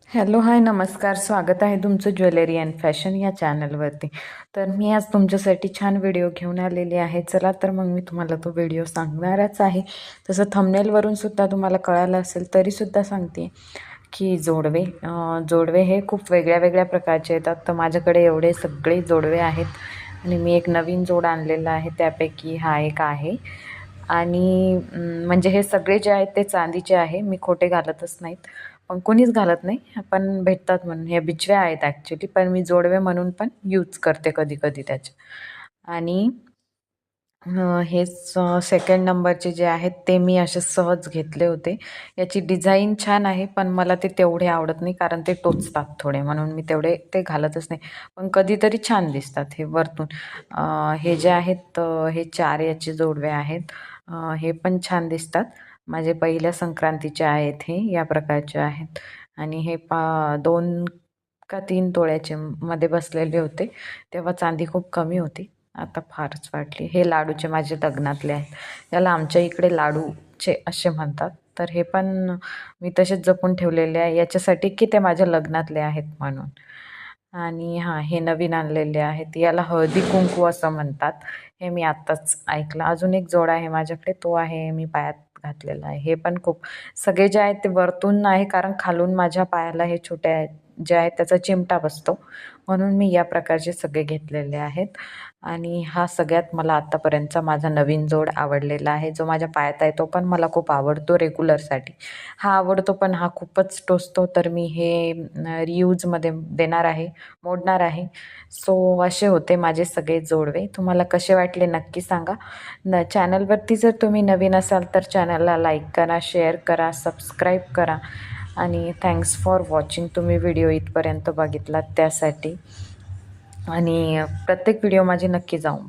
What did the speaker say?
Hello hi नमस्कार. स्वागत आहे तुमचं ज्वेलरी अँड फॅशन या चॅनलवरती. तर मी आज तुमच्यासाठी छान व्हिडिओ घेऊन आलेली आहे. चला तर मग मी तुम्हाला तो व्हिडिओ सांगणारच आहे. तसं थंबनेलवरून सुद्धा तुम्हाला कळालं असेल तरीसुद्धा सांगते की जोडवे हे खूप वेगळ्या वेगळ्या प्रकारचे येतात. तर माझ्याकडे एवढे सगळे जोडवे आहेत आणि मी एक नवीन जोड आणलेला आहे, त्यापैकी हा एक आहे. आणि म्हणजे हे सगळे जे आहेत ते चांदीचे आहे. मी खोटे घालतच नाहीत, पण कोणीच घालत नाही, पण भेटतात म्हणून. हे बिछव्या आहेत ॲक्च्युली, पण मी जोडवे म्हणून पण यूज करते कधी कधी त्याचे. आणि हेच सेकंड नंबरचे जे आहेत ते मी असे सहज घेतले होते. याची डिझाईन छान आहे, पण मला ते तेवढे आवडत नाही कारण ते टोचतात थोडे, म्हणून मी तेवढे ते घालतच नाही. पण कधीतरी छान दिसतात हे वरतून. हे जे आहेत हे 4 याचे जोडवे आहेत. हे पण छान दिसतात. माझे पहिल्या संक्रांतीचे आहेत, हे या प्रकारचे आहेत. आणि हे 2 का 3 तोळ्याचे मध्ये बसलेले होते. तेव्हा चांदी खूप कमी होती, आता फारच वाढली. हे लाडूचे माझे लग्नातले आहेत. याला आमच्या इकडे लाडूचे असे म्हणतात. तर हे पण मी तसेच जपून ठेवलेले आहे याच्यासाठी की ते माझ्या लग्नातले आहेत म्हणून. आणि हां, हे नवीन आणलेले आहेत. याला हळदी कुंकू असं म्हणतात. हे मी आत्ताच ऐकलं. अजून एक जोड आहे माझ्याकडे, तो आहे मी पायात घातलेला आहे. हे पण खूप, सगळे जे आहेत ते वरतून आहे कारण खालून माझ्या पायाला हे छोटे जे आहेत त्याचा चिमटा बसतो, म्हणून मी या प्रकारचे सगळे घेतलेले आहेत. आणि हा सगळ्यात मला आत्तापर्यंतचा माझा नवीन जोड आवडलेला आहे. जो माझ्या पायात आहे तो पण मला खूप आवडतो रेग्युलरसाठी. हा आवडतो, पण हा खूपच टोचतो, तर मी हे रियूजमध्ये देणार आहे, मोडणार आहे. सो असे होते माझे सगळे जोडवे. तुम्हाला कसे वाटले नक्की सांगा. चॅनलवरती जर तुम्ही नवीन असाल तर चॅनलला लाईक करा, शेअर करा, सबस्क्राईब करा. आणि थँक्स फॉर वॉचिंग. तुम्ही व्हिडिओ इथपर्यंत बघितलात त्यासाठी. आणि प्रत्येक व्हिडिओ माझे नक्की जाऊन